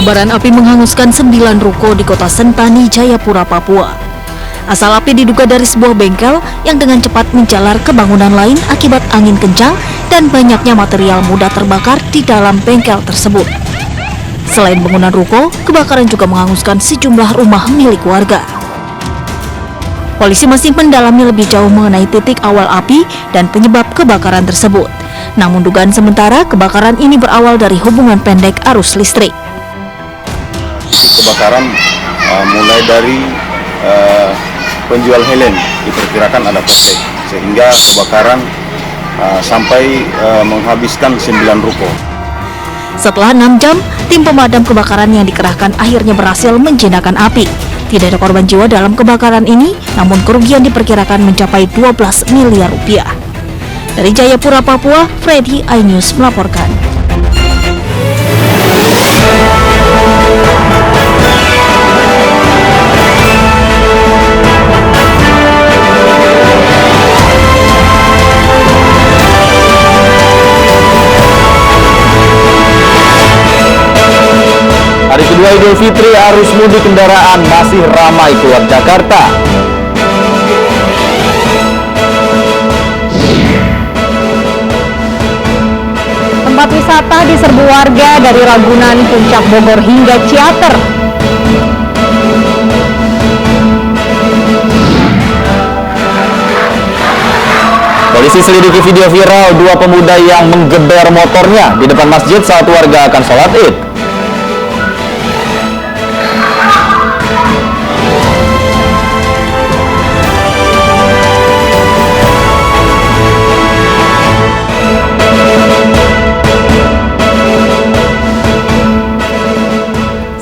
Kobaran api menghanguskan 9 ruko di kota Sentani, Jayapura, Papua. Asal api diduga dari sebuah bengkel yang dengan cepat menjalar ke bangunan lain akibat angin kencang dan banyaknya material mudah terbakar di dalam bengkel tersebut. Selain bangunan ruko, kebakaran juga menghanguskan sejumlah rumah milik warga. Polisi masih mendalami lebih jauh mengenai titik awal api dan penyebab kebakaran tersebut. Namun dugaan sementara kebakaran ini berawal dari hubungan pendek arus listrik. Kebakaran mulai dari penjual helm, diperkirakan ada korslet, sehingga kebakaran sampai menghabiskan 9 ruko. Setelah 6 jam, tim pemadam kebakaran yang dikerahkan akhirnya berhasil menjinakkan api. Tidak ada korban jiwa dalam kebakaran ini, namun kerugian diperkirakan mencapai 12 miliar rupiah. Dari Jayapura, Papua, Freddy iNews melaporkan. Hari kedua Idul Fitri, arus mudik kendaraan masih ramai keluar Jakarta. Tempat wisata diserbu warga dari Ragunan, Puncak Bogor hingga Ciater. Polisi selidiki video viral dua pemuda yang menggeber motornya di depan masjid saat warga akan sholat Id.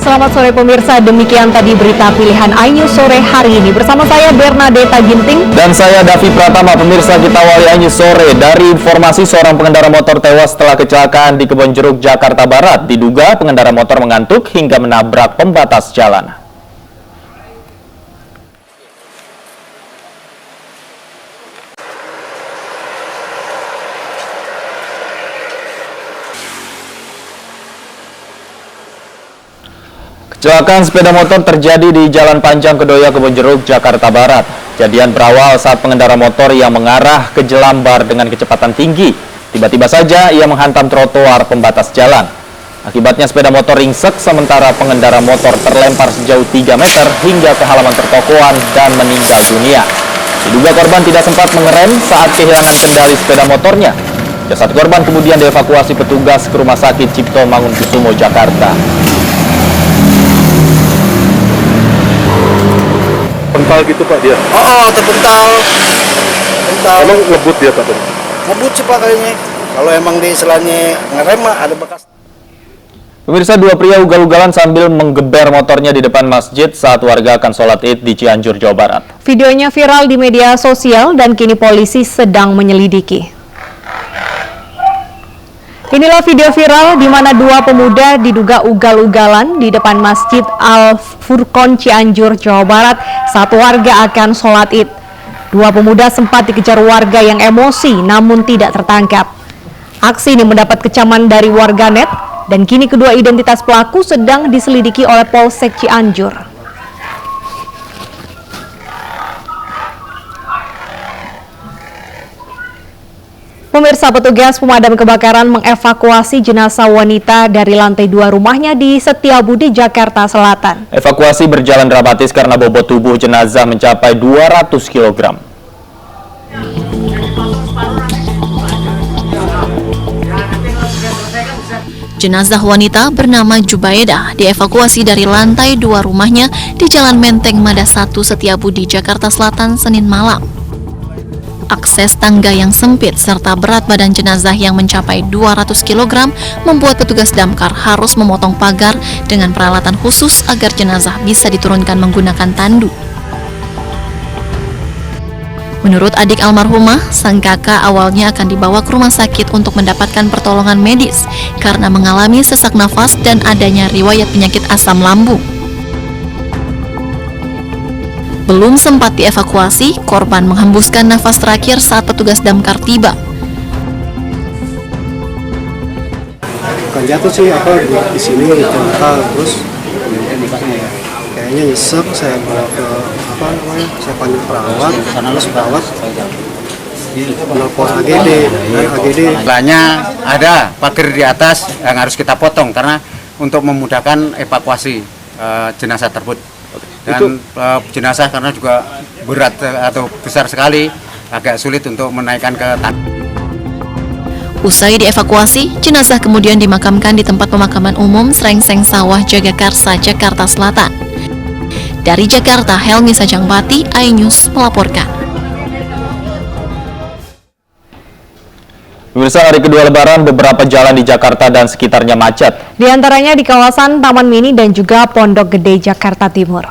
Selamat sore pemirsa, demikian tadi berita pilihan iNews sore hari ini. Bersama saya Bernadetta Ginting. Dan saya Davi Pratama. Pemirsa, kita awali iNews sore dari informasi seorang pengendara motor tewas setelah kecelakaan di Kebonjeruk, Jakarta Barat. Diduga pengendara motor mengantuk hingga menabrak pembatas jalan. Kecelakaan sepeda motor terjadi di Jalan Panjang Kedoya, Kebonjeruk, Jakarta Barat. Kejadian berawal saat pengendara motor yang mengarah ke Jelambar dengan kecepatan tinggi. Tiba-tiba saja ia menghantam trotoar pembatas jalan. Akibatnya sepeda motor ringsek sementara pengendara motor terlempar sejauh 3 meter hingga ke halaman pertokoan dan meninggal dunia. Diduga korban tidak sempat mengerem saat kehilangan kendali sepeda motornya. Jasad korban kemudian dievakuasi petugas ke Rumah Sakit Cipto Mangunkusumo, Jakarta. Pental gitu Pak dia? Terpental. Emang ngebut dia Pak? Ngebut sih Pak kayaknya. Kalau emang di selanya ngerem ada bekas. Pemirsa, dua pria ugal-ugalan sambil menggeber motornya di depan masjid saat warga akan sholat Id di Cianjur, Jawa Barat. Videonya viral di media sosial dan kini polisi sedang menyelidiki. Inilah video viral di mana dua pemuda diduga ugal-ugalan di depan Masjid Al-Furqon Cianjur, Jawa Barat saat warga akan sholat Id. Dua pemuda sempat dikejar warga yang emosi namun tidak tertangkap. Aksi ini mendapat kecaman dari warganet dan kini kedua identitas pelaku sedang diselidiki oleh Polsek Cianjur. Pemirsa, petugas pemadam kebakaran mengevakuasi jenazah wanita dari lantai 2 rumahnya di Setiabudi, Jakarta Selatan. Evakuasi berjalan dramatis karena bobot tubuh jenazah mencapai 200 kg. Jenazah wanita bernama Jubaedah dievakuasi dari lantai 2 rumahnya di Jalan Menteng Mada 1 Setiabudi, Jakarta Selatan, Senin malam. Akses tangga yang sempit serta berat badan jenazah yang mencapai 200 kg membuat petugas damkar harus memotong pagar dengan peralatan khusus agar jenazah bisa diturunkan menggunakan tandu. Menurut adik almarhumah, sang kakak awalnya akan dibawa ke rumah sakit untuk mendapatkan pertolongan medis karena mengalami sesak nafas dan adanya riwayat penyakit asam lambung. Belum sempat dievakuasi, korban menghembuskan nafas terakhir saat petugas damkar tiba. bukan jatuh sih, di sini jengkal, terus kayaknya nyesek, saya bawa ke saya panggil perawat, terus perawat menelpon AGD. Istilahnya ada pagar di atas yang harus kita potong karena untuk memudahkan evakuasi jenazah tersebut. Dan jenazah karena juga berat atau besar sekali, agak sulit untuk menaikkan ke tanah. Usai dievakuasi, jenazah kemudian dimakamkan di tempat pemakaman umum Srengseng Sawah Jagakarsa, Jakarta Selatan. Dari Jakarta, Helmi Sajangbati, iNews melaporkan. Pemirsa, hari kedua Lebaran beberapa jalan di Jakarta dan sekitarnya macet. Di antaranya di kawasan Taman Mini dan juga Pondok Gede, Jakarta Timur.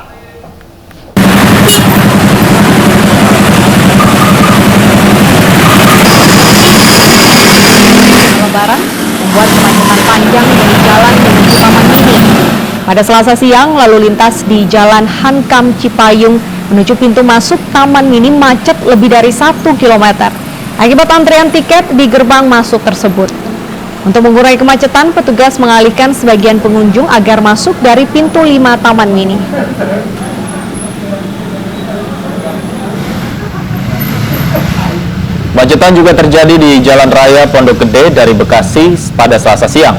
Lebaran membuat kemacetan panjang dari jalan menuju Taman Mini. Pada Selasa siang, lalu lintas di Jalan Hankam Cipayung menuju pintu masuk Taman Mini macet lebih dari 1 km. Akibat antrean tiket di gerbang masuk tersebut. Untuk mengurai kemacetan, petugas mengalihkan sebagian pengunjung agar masuk dari pintu 5 Taman Mini. Kemacetan juga terjadi di Jalan Raya Pondok Gede dari Bekasi pada Selasa siang.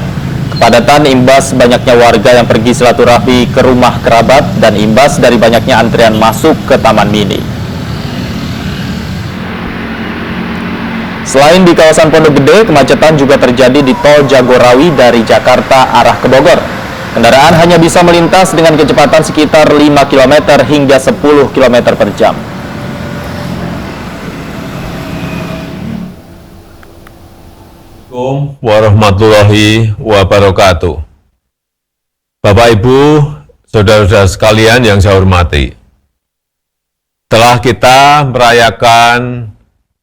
Kepadatan imbas banyaknya warga yang pergi silaturahmi ke rumah kerabat dan imbas dari banyaknya antrian masuk ke Taman Mini. Selain di kawasan Pondok Gede, kemacetan juga terjadi di Tol Jagorawi dari Jakarta arah ke Bogor. Kendaraan hanya bisa melintas dengan kecepatan sekitar 5 km hingga 10 km per jam. Assalamualaikum warahmatullahi wabarakatuh. Bapak, Ibu, saudara-saudara sekalian yang saya hormati. Setelah kita merayakan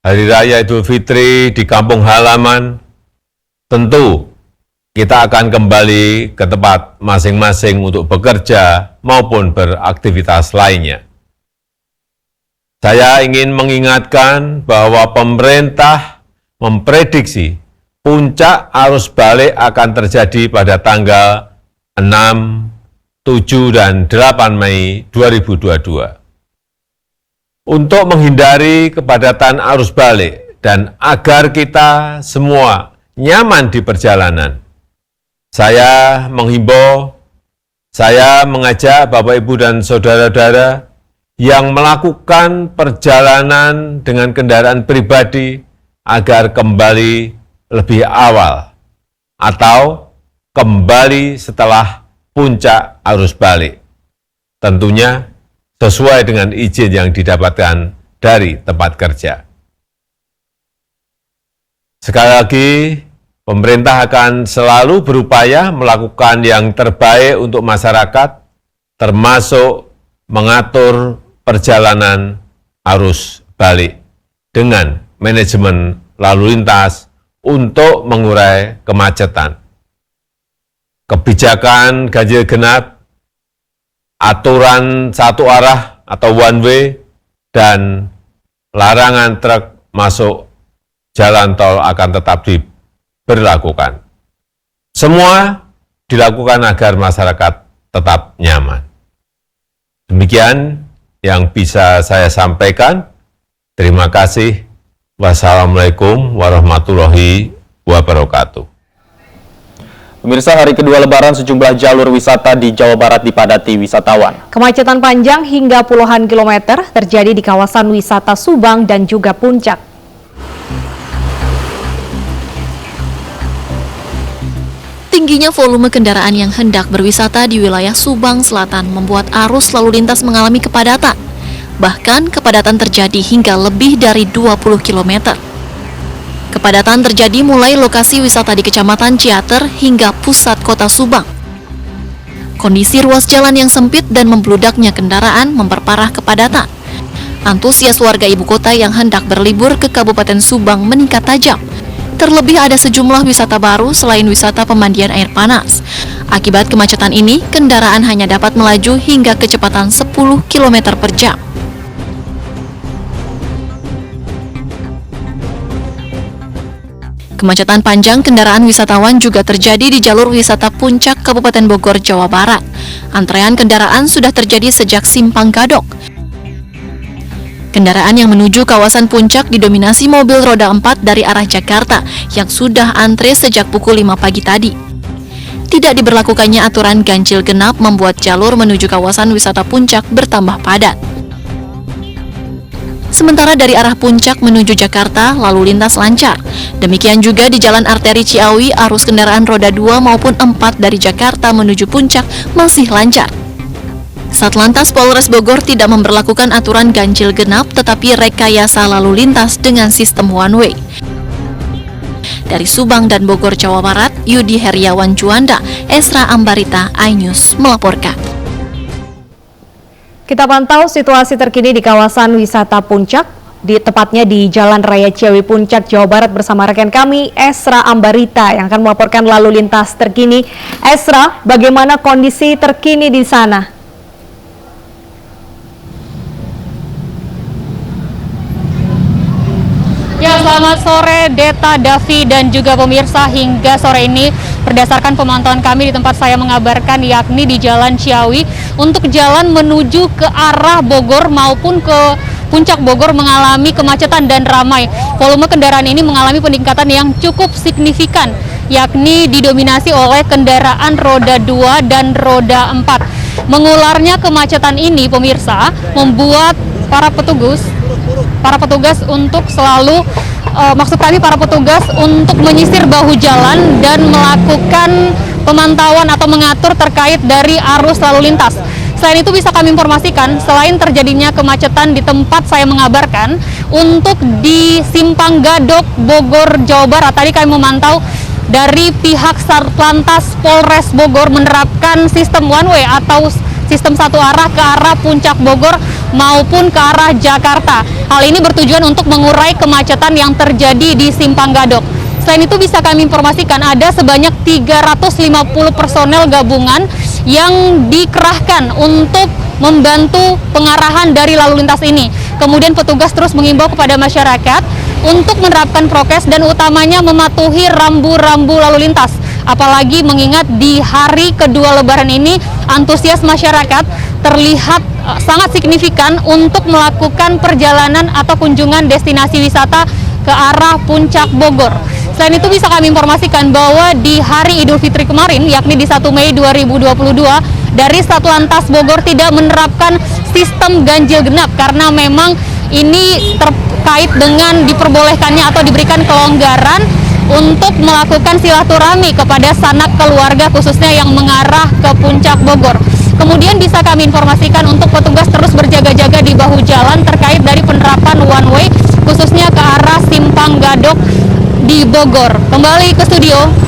Hari Raya Idul Fitri di kampung halaman, tentu kita akan kembali ke tempat masing-masing untuk bekerja maupun beraktivitas lainnya. Saya ingin mengingatkan bahwa pemerintah memprediksi puncak arus balik akan terjadi pada tanggal 6, 7, dan 8 Mei 2022. Untuk menghindari kepadatan arus balik dan agar kita semua nyaman di perjalanan, saya menghimbau, saya mengajak Bapak, Ibu, dan saudara-saudara yang melakukan perjalanan dengan kendaraan pribadi agar kembali lebih awal atau kembali setelah puncak arus balik. Tentunya sesuai dengan izin yang didapatkan dari tempat kerja. Sekali lagi, pemerintah akan selalu berupaya melakukan yang terbaik untuk masyarakat, termasuk mengatur perjalanan arus balik dengan manajemen lalu lintas untuk mengurai kemacetan. Kebijakan ganjil genap, aturan satu arah atau one way, dan larangan truk masuk jalan tol akan tetap diberlakukan. Semua dilakukan agar masyarakat tetap nyaman. Demikian yang bisa saya sampaikan. Terima kasih. Wassalamualaikum warahmatullahi wabarakatuh. Pemirsa, hari kedua Lebaran sejumlah jalur wisata di Jawa Barat dipadati wisatawan. Kemacetan panjang hingga puluhan kilometer terjadi di kawasan wisata Subang dan juga Puncak. Tingginya volume kendaraan yang hendak berwisata di wilayah Subang Selatan membuat arus lalu lintas mengalami kepadatan. Bahkan kepadatan terjadi hingga lebih dari 20 km. Kepadatan terjadi mulai lokasi wisata di Kecamatan Ciater hingga pusat kota Subang. Kondisi ruas jalan yang sempit dan membludaknya kendaraan memperparah kepadatan. Antusias warga ibu kota yang hendak berlibur ke Kabupaten Subang meningkat tajam. Terlebih ada sejumlah wisata baru selain wisata pemandian air panas. Akibat kemacetan ini, kendaraan hanya dapat melaju hingga kecepatan 10 km per jam. Kemacetan panjang kendaraan wisatawan juga terjadi di jalur wisata Puncak Kabupaten Bogor, Jawa Barat. Antrean kendaraan sudah terjadi sejak Simpang Gadok. Kendaraan yang menuju kawasan Puncak didominasi mobil roda 4 dari arah Jakarta yang sudah antre sejak pukul 5 pagi tadi. Tidak diberlakukannya aturan ganjil genap membuat jalur menuju kawasan wisata Puncak bertambah padat. Sementara dari arah Puncak menuju Jakarta, lalu lintas lancar. Demikian juga di Jalan Arteri Ciawi, arus kendaraan roda 2 maupun 4 dari Jakarta menuju Puncak masih lancar. Satlantas Polres Bogor tidak memberlakukan aturan ganjil genap, tetapi rekayasa lalu lintas dengan sistem one way. Dari Subang dan Bogor, Jawa Barat, Yudi Heriawan Juanda, Esra Ambarita, iNews melaporkan. Kita pantau situasi terkini di kawasan wisata Puncak, tepatnya di Jalan Raya Ciawi Puncak, Jawa Barat bersama rekan kami Esra Ambarita yang akan melaporkan lalu lintas terkini. Esra, bagaimana kondisi terkini di sana? Ya, selamat sore Deta, Davi, dan juga pemirsa. Hingga sore ini berdasarkan pemantauan kami di tempat saya mengabarkan, yakni di Jalan Ciawi, untuk jalan menuju ke arah Bogor maupun ke Puncak Bogor mengalami kemacetan dan ramai. Volume kendaraan ini mengalami peningkatan yang cukup signifikan, yakni didominasi oleh kendaraan roda 2 dan roda 4. Mengularnya kemacetan ini, pemirsa, membuat para petugas untuk selalu para petugas untuk menyisir bahu jalan dan melakukan pemantauan atau mengatur terkait dari arus lalu lintas. Selain itu bisa kami informasikan, selain terjadinya kemacetan di tempat saya mengabarkan, untuk di Simpang Gadok, Bogor, Jawa Barat, tadi kami memantau dari pihak Satlantas Polres Bogor menerapkan sistem one way atau sistem satu arah ke arah Puncak Bogor maupun ke arah Jakarta. Hal ini bertujuan untuk mengurai kemacetan yang terjadi di Simpang Gadok. Selain itu bisa kami informasikan ada sebanyak 350 personel gabungan yang dikerahkan untuk membantu pengarahan dari lalu lintas ini. Kemudian petugas terus mengimbau kepada masyarakat untuk menerapkan prokes dan utamanya mematuhi rambu-rambu lalu lintas. Apalagi mengingat di hari kedua Lebaran ini antusias masyarakat terlihat sangat signifikan untuk melakukan perjalanan atau kunjungan destinasi wisata ke arah Puncak Bogor. Selain itu bisa kami informasikan bahwa di hari Idul Fitri kemarin, yakni di 1 Mei 2022, dari Satlantas Bogor tidak menerapkan sistem ganjil genap karena memang ini terkait dengan diperbolehkannya atau diberikan kelonggaran untuk melakukan silaturahmi kepada sanak keluarga khususnya yang mengarah ke Puncak Bogor. Kemudian bisa kami informasikan untuk petugas terus berjaga-jaga di bahu jalan terkait dari penerapan one way khususnya ke arah Simpang Gadok di Bogor. Kembali ke studio.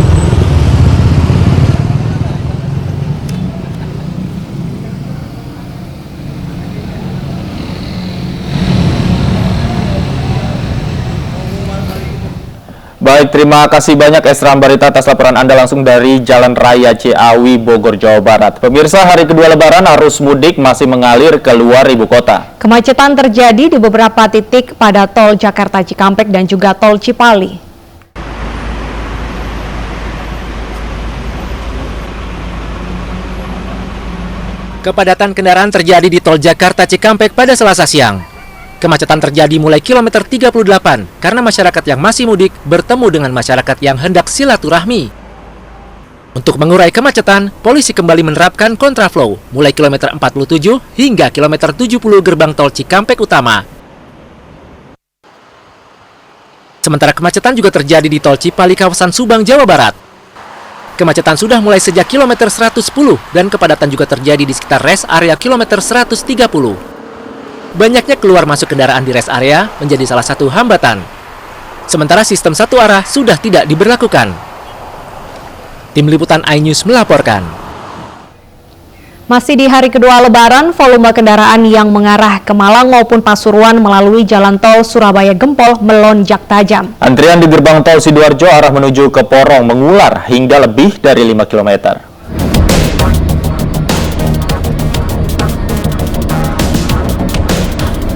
Baik, terima kasih banyak Esra Ambarita atas laporan Anda langsung dari Jalan Raya Ciawi, Bogor, Jawa Barat. Pemirsa, hari kedua Lebaran arus mudik masih mengalir keluar ibu kota. Kemacetan terjadi di beberapa titik pada tol Jakarta Cikampek dan juga tol Cipali. Kepadatan kendaraan terjadi di tol Jakarta Cikampek pada Selasa siang. Kemacetan terjadi mulai kilometer 38 karena masyarakat yang masih mudik bertemu dengan masyarakat yang hendak silaturahmi. Untuk mengurai kemacetan, polisi kembali menerapkan kontraflow mulai kilometer 47 hingga kilometer 70 gerbang tol Cikampek Utama. Sementara kemacetan juga terjadi di tol Cipali kawasan Subang, Jawa Barat. Kemacetan sudah mulai sejak kilometer 110 dan kepadatan juga terjadi di sekitar rest area kilometer 130. Banyaknya keluar masuk kendaraan di rest area menjadi salah satu hambatan. Sementara sistem satu arah sudah tidak diberlakukan. Tim Liputan iNews melaporkan. Masih di hari kedua Lebaran, volume kendaraan yang mengarah ke Malang maupun Pasuruan melalui jalan tol Surabaya Gempol melonjak tajam. Antrian di gerbang tol Sidoarjo arah menuju ke Porong mengular hingga lebih dari 5 km.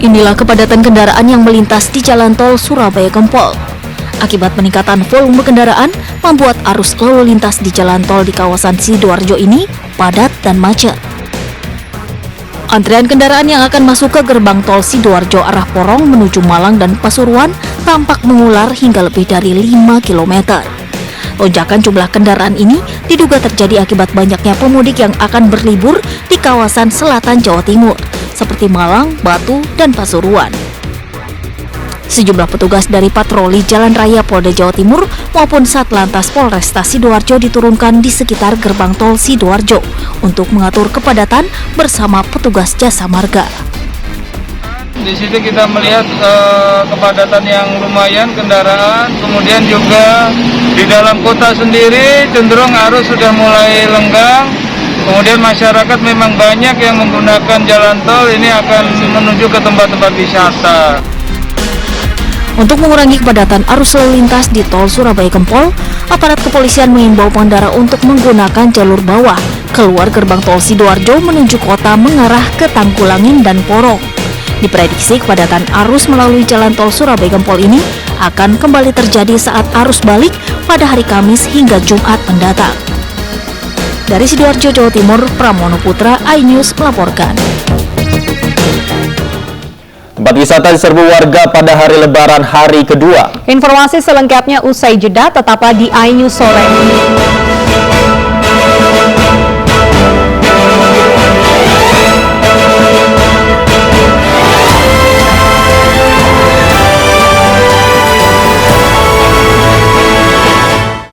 Inilah kepadatan kendaraan yang melintas di jalan tol Surabaya Gempol. Akibat peningkatan volume kendaraan, membuat arus lalu lintas di jalan tol di kawasan Sidoarjo ini padat dan macet. Antrian kendaraan yang akan masuk ke gerbang tol Sidoarjo arah Porong menuju Malang dan Pasuruan tampak mengular hingga lebih dari 5 km. Lonjakan jumlah kendaraan ini diduga terjadi akibat banyaknya pemudik yang akan berlibur di kawasan selatan Jawa Timur, seperti Malang, Batu, dan Pasuruan. Sejumlah petugas dari patroli Jalan Raya Polda Jawa Timur maupun Satlantas Polresta Sidoarjo diturunkan di sekitar gerbang tol Sidoarjo untuk mengatur kepadatan bersama petugas jasa marga. Di situ kita melihat kepadatan yang lumayan kendaraan, kemudian juga di dalam kota sendiri cenderung arus sudah mulai lenggang. Kemudian masyarakat memang banyak yang menggunakan jalan tol ini akan menuju ke tempat-tempat wisata. Untuk mengurangi kepadatan arus lalu lintas di tol Surabaya Gempol, aparat kepolisian mengimbau pengendara untuk menggunakan jalur bawah keluar gerbang tol Sidoarjo menuju kota mengarah ke Tangkulangin dan Porong. Diprediksi kepadatan arus melalui jalan tol Surabaya Gempol ini akan kembali terjadi saat arus balik pada hari Kamis hingga Jumat mendatang. Dari Sidoarjo, Jawa Timur, Pramono Putra, iNews melaporkan. Tempat wisata diserbu warga pada hari Lebaran hari kedua. Informasi selengkapnya usai jeda, tetaplah di iNews Sore.